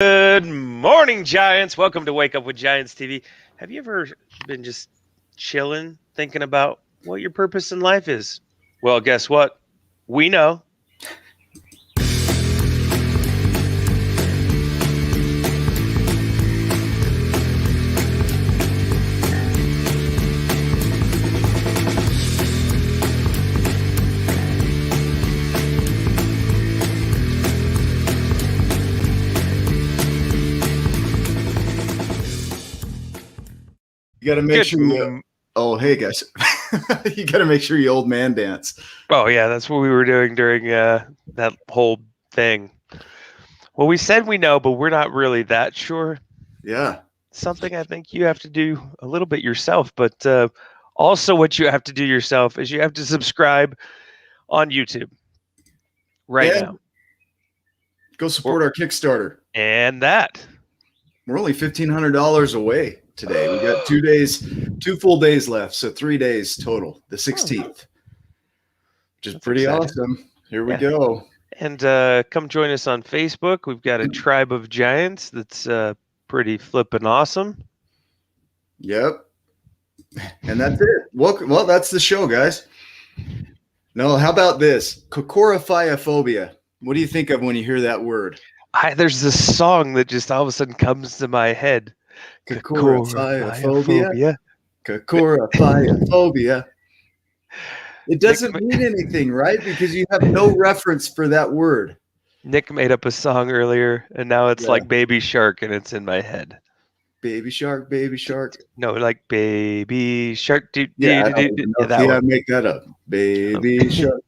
Good morning, Giants. Welcome to Wake Up with Giants TV. Have you ever been just chilling, thinking about what your purpose in life is? Well, guess what? We know. You got to make sure you. Oh, hey guys, you got to make sure you old man dance. Oh, yeah, that's what we were doing during that whole thing. Well, we said we know, but we're not really that sure. Yeah. Something I think you have to do a little bit yourself, but also what you have to do yourself is you have to subscribe on YouTube right now. Go support our Kickstarter. And that. We're only $1,500 away today. We got 2 days, 2 full days left. So 3 days total, the 16th, which is That's pretty exciting. awesome. Here we go. And come join us on Facebook. We've got a tribe of giants that's pretty flippin' awesome. Yep. And that's it. Well, that's the show, guys. No, how about this? Cocoraphiaphobia. What do you think of when you hear that word? There's this song that just all of a sudden comes to my head. Cocoraphiaphobia. Cocoraphiaphobia. It doesn't mean anything, right? Because you have no reference for that word. Nick made up a song earlier, and now it's like Baby Shark, and it's in my head. Baby Shark, Baby Shark. No, like Baby Shark. Yeah, I make that up. Baby Shark.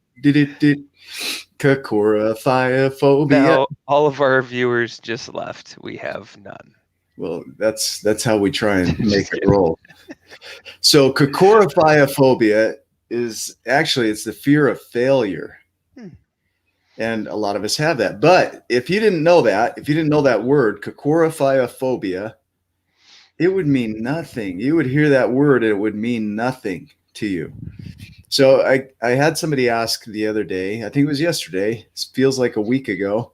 Cocoraphiaphobia. Now, all of our viewers just left. We have none. Well, that's how we try and make it roll. So cocoraphiaphobia is actually, it's the fear of failure. And a lot of us have that. But if you didn't know that, word, cocoraphiaphobia, it would mean nothing. You would hear that word and it would mean nothing to you. So I had somebody ask the other day, I think it was yesterday, it feels like a week ago,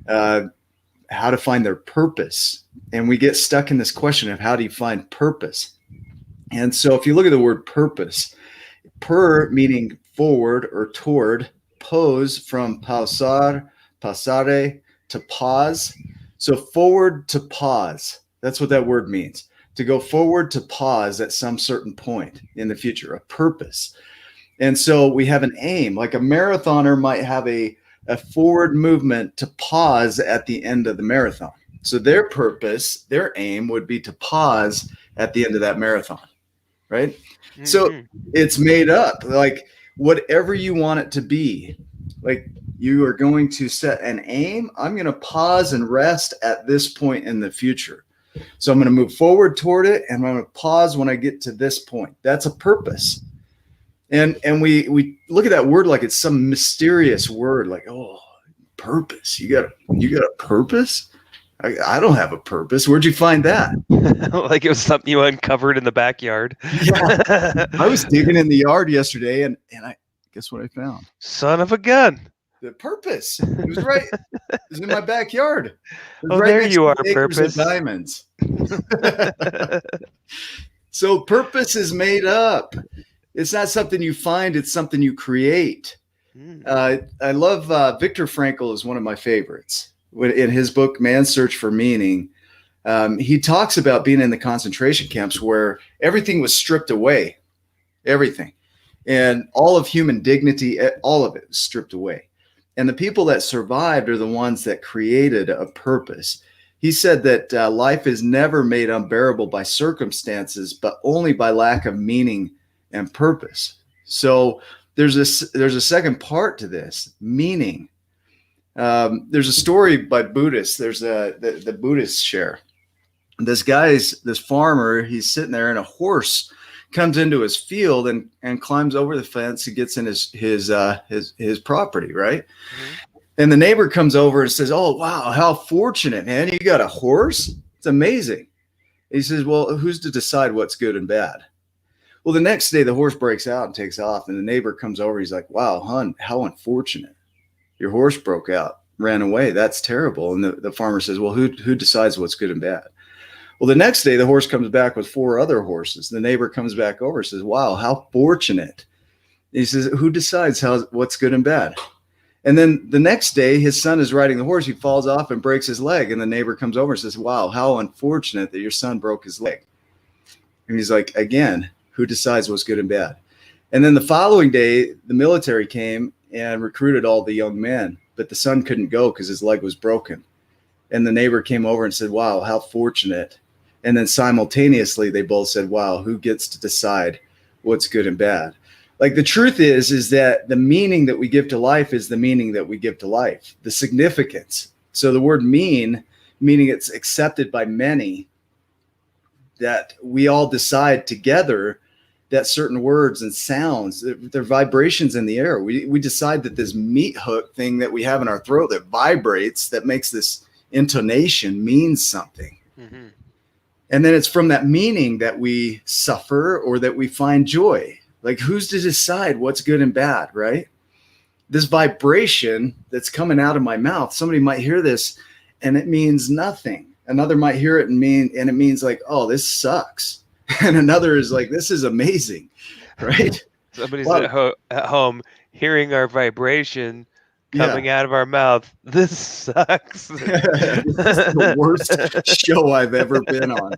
how to find their purpose. And we get stuck in this question of how do you find purpose? And so if you look at the word purpose, meaning forward or toward, pose from pausar, pasare, to pause. So forward to pause. That's what that word means. To go forward to pause at some certain point in the future, a purpose. And so we have an aim, like a marathoner might have a forward movement to pause at the end of the marathon. So their purpose, their aim would be to pause at the end of that marathon, right? Mm-hmm. So it's made up, like whatever you want it to be. Like you are going to set an aim. I'm going to pause and rest at this point in the future. So I'm going to move forward toward it, and I'm going to pause when I get to this point. That's a purpose. And we look at that word like it's some mysterious word, like, oh, purpose. You got a purpose? I don't have a purpose. Where'd you find that? Like it was something you uncovered in the backyard. Yeah. I was digging in the yard yesterday, and I guess what I found? Son of a gun. The purpose. It was right. It was in my backyard. Oh, right, there you are, purpose. Of diamonds. So purpose is made up. It's not something you find. It's something you create. I love Viktor Frankl is one of my favorites. In his book, Man's Search for Meaning, he talks about being in the concentration camps where everything was stripped away, everything. And all of human dignity, all of it was stripped away. And the people that survived are the ones that created a purpose. He said that life is never made unbearable by circumstances, but only by lack of meaning and purpose. So there's a second part to this, meaning. There's a story by Buddhists. There's the Buddhists share. This farmer, he's sitting there and a horse comes into his field and climbs over the fence and gets in his property, right? Mm-hmm. And the neighbor comes over and says, "Oh, wow, how fortunate, man. You got a horse? It's amazing." And he says, "Well, who's to decide what's good and bad?" Well, the next day the horse breaks out and takes off, and the neighbor comes over. He's like, "Wow, hon, how unfortunate. Your horse broke out. ran away. That's terrible. And the farmer says, well, who decides what's good and bad? Well, the next day, the horse comes back with 4 other horses. The neighbor comes back over and says, wow, how fortunate. He says, who decides what's good and bad? And then the next day, his son is riding the horse. He falls off and breaks his leg. And the neighbor comes over and says, wow, how unfortunate that your son broke his leg. And he's like, again, who decides what's good and bad? And then the following day, the military came and recruited all the young men, but the son couldn't go because his leg was broken. And the neighbor came over and said, wow, how fortunate. And then simultaneously, they both said, wow, who gets to decide what's good and bad? Like the truth is that the meaning that we give to life is the meaning that we give to life, the significance. So the word meaning it's accepted by many, that we all decide together that certain words and sounds, they're vibrations in the air. We decide that this meat hook thing that we have in our throat that vibrates, that makes this intonation means something. Mm-hmm. And then it's from that meaning that we suffer or that we find joy. Like, who's to decide what's good and bad, right? This vibration that's coming out of my mouth, somebody might hear this and it means nothing. Another might hear it and it means like, oh, this sucks. And another is like, this is amazing, right? Somebody's at home hearing our vibration coming out of our mouth. This sucks. This is the worst show I've ever been on.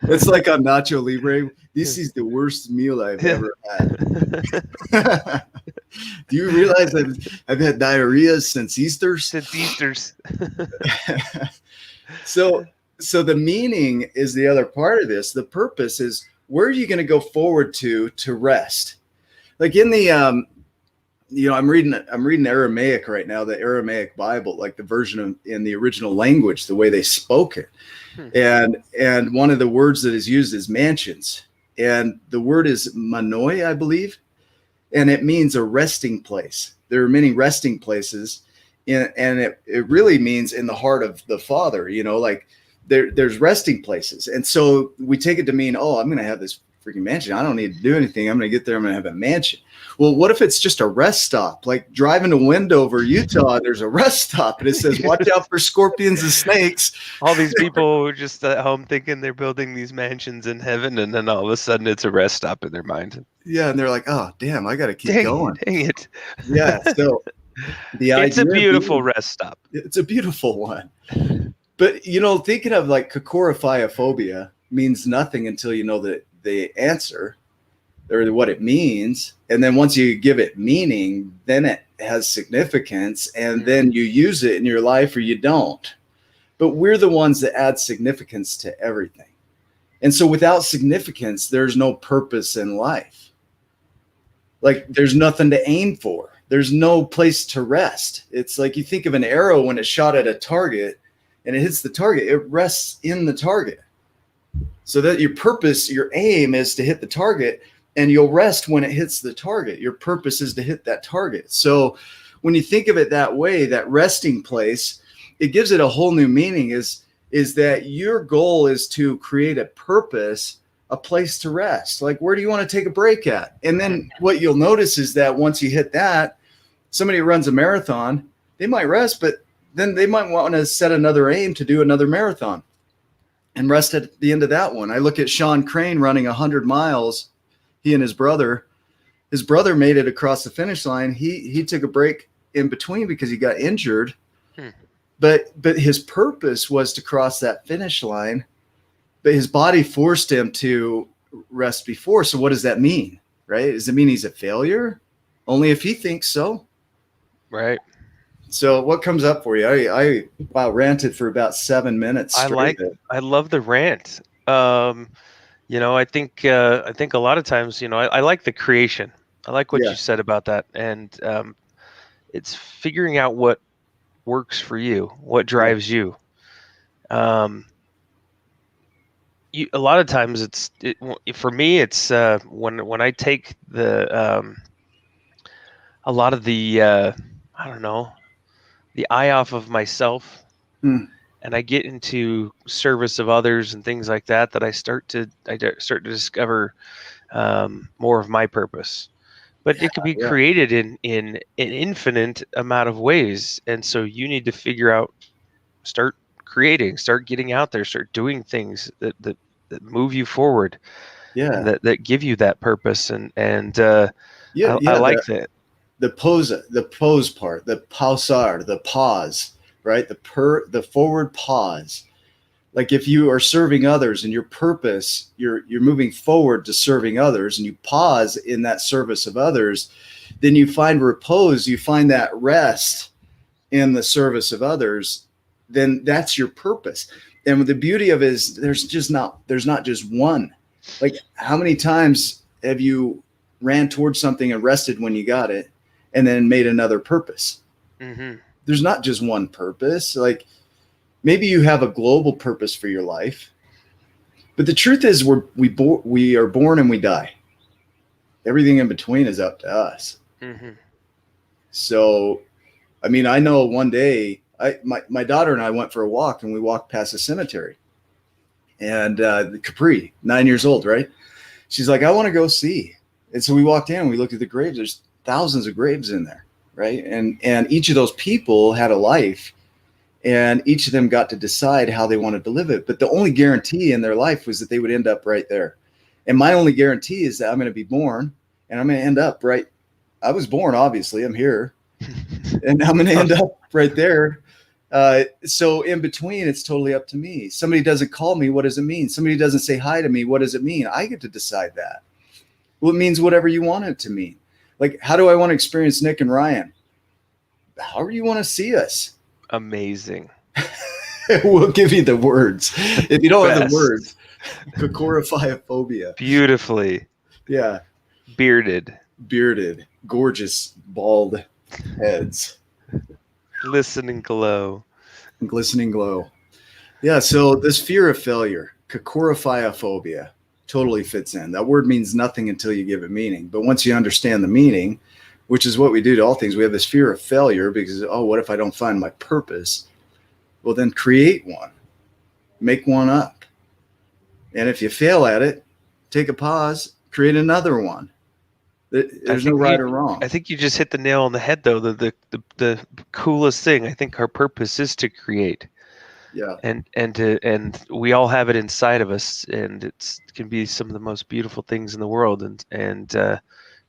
It's like on Nacho Libre. This is the worst meal I've ever had. Do you realize I've had diarrhea since Easter? Since Easter's. So the meaning is the other part of this. The purpose is, where are you going to go forward to rest? Like in the I'm reading Aramaic right now, the Aramaic Bible, like the version in the original language, the way they spoke it. And one of the words that is used is mansions. And the word is manoi, I believe. And it means a resting place. There are many resting places. And it really means in the heart of the Father, like there's resting places. And so we take it to mean, oh, I'm going to have this freaking mansion. I don't need to do anything. I'm going to get there. I'm going to have a mansion. Well, what if it's just a rest stop? Like driving to Wendover, Utah, there's a rest stop and it says, watch out for scorpions and snakes. All these people just at home thinking they're building these mansions in heaven. And then all of a sudden it's a rest stop in their mind. Yeah. And they're like, oh, damn, I got to keep going. Dang it. Yeah. So it's a beautiful rest stop. It's a beautiful one. But, thinking of like cocorraphiaphobia means nothing until you know the answer or what it means. And then once you give it meaning, then it has significance. And then you use it in your life or you don't. But we're the ones that add significance to everything. And so without significance, there's no purpose in life. Like there's nothing to aim for. There's no place to rest. It's like you think of an arrow when it's shot at a target and it hits the target, it rests in the target. So that your purpose, your aim is to hit the target and you'll rest when it hits the target. Your purpose is to hit that target. So when you think of it that way, that resting place, it gives it a whole new meaning is that your goal is to create a purpose, a place to rest. Like, where do you want to take a break at? And then what you'll notice is that once you hit that, somebody who runs a marathon, they might rest, but then they might want to set another aim to do another marathon and rest at the end of that one. I look at Sean Crane running 100 miles. He and his brother made it across the finish line. He took a break in between because he got injured. But his purpose was to cross that finish line, but his body forced him to rest before. So what does that mean, right? Does it mean he's a failure? Only if he thinks so. Right. So what comes up for you? I ranted for about 7 minutes. I love the rant. I think a lot of times, I like the creation. I like what you said about that. And it's figuring out what works for you, what drives you. A lot of times for me, it's when I take a lot of the, I don't know, the eye off of myself and I get into service of others and things like that, I start to discover more of my purpose. but it could be Yeah. created in an infinite amount of ways. And so you need to figure out, start creating, start getting out there, start doing things that move you forward and Yeah. that give you that purpose. And Yeah. I Yeah. like that. The pose part, the pausar, the pause, right? The forward pause. Like if you are serving others and your purpose, you're moving forward to serving others, and you pause in that service of others, then you find repose, you find that rest in the service of others, then that's your purpose. And the beauty of it is there's not just one. Like how many times have you ran towards something and rested when you got it and then made another purpose? Mm-hmm. There's not just one purpose. Like maybe you have a global purpose for your life, but the truth is we are born and we die. Everything in between is up to us. Mm-hmm. So I mean, I know one day my daughter and I went for a walk, and we walked past a cemetery, and Capri, 9 years old, right? She's like, I want to go see. And so we walked in and we looked at the graves. There's thousands of graves in there, right? And each of those people had a life, and each of them got to decide how they wanted to live it. But the only guarantee in their life was that they would end up right there. And my only guarantee is that I'm going to be born and I'm going to end up right. I was born, obviously, I'm here, and I'm going to end up right there. So in between, it's totally up to me. Somebody doesn't call me. What does it mean? Somebody doesn't say hi to me. What does it mean? I get to decide that. Well, it means whatever you want it to mean. Like, how do I want to experience Nick and Ryan? However you want to see us. Amazing. We'll give you the words. If you don't have Best. the words, cocorifiophobia. Beautifully. Yeah. Bearded. Gorgeous, bald heads. Glistening glow. Glistening glow. Yeah, so this fear of failure, cocorifiophobia, totally fits in. That word means nothing until you give it meaning. But once you understand the meaning, which is what we do to all things, we have this fear of failure because, oh, what if I don't find my purpose? Well, then create one. Make one up. And if you fail at it, take a pause, create another one. There's no right or wrong. I think you just hit the nail on the head, though. The coolest thing, I think our purpose is to create. Yeah. And we all have it inside of us, and it can be some of the most beautiful things in the world, and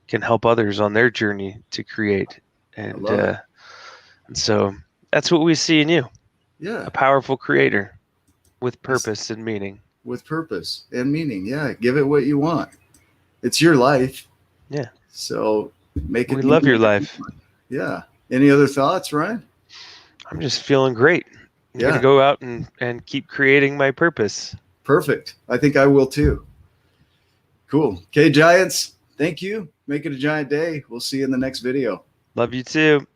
can help others on their journey to create. And so that's what we see in you. Yeah. A powerful creator with purpose and meaning. With purpose and meaning. Yeah. Give it what you want. It's your life. Yeah. So make it. We love your life. Yeah. Any other thoughts, Ryan? I'm just feeling great. I'm going to go out and keep creating my purpose. Perfect. I think I will too. Cool. Okay, Giants. Thank you. Make it a giant day. We'll see you in the next video. Love you too.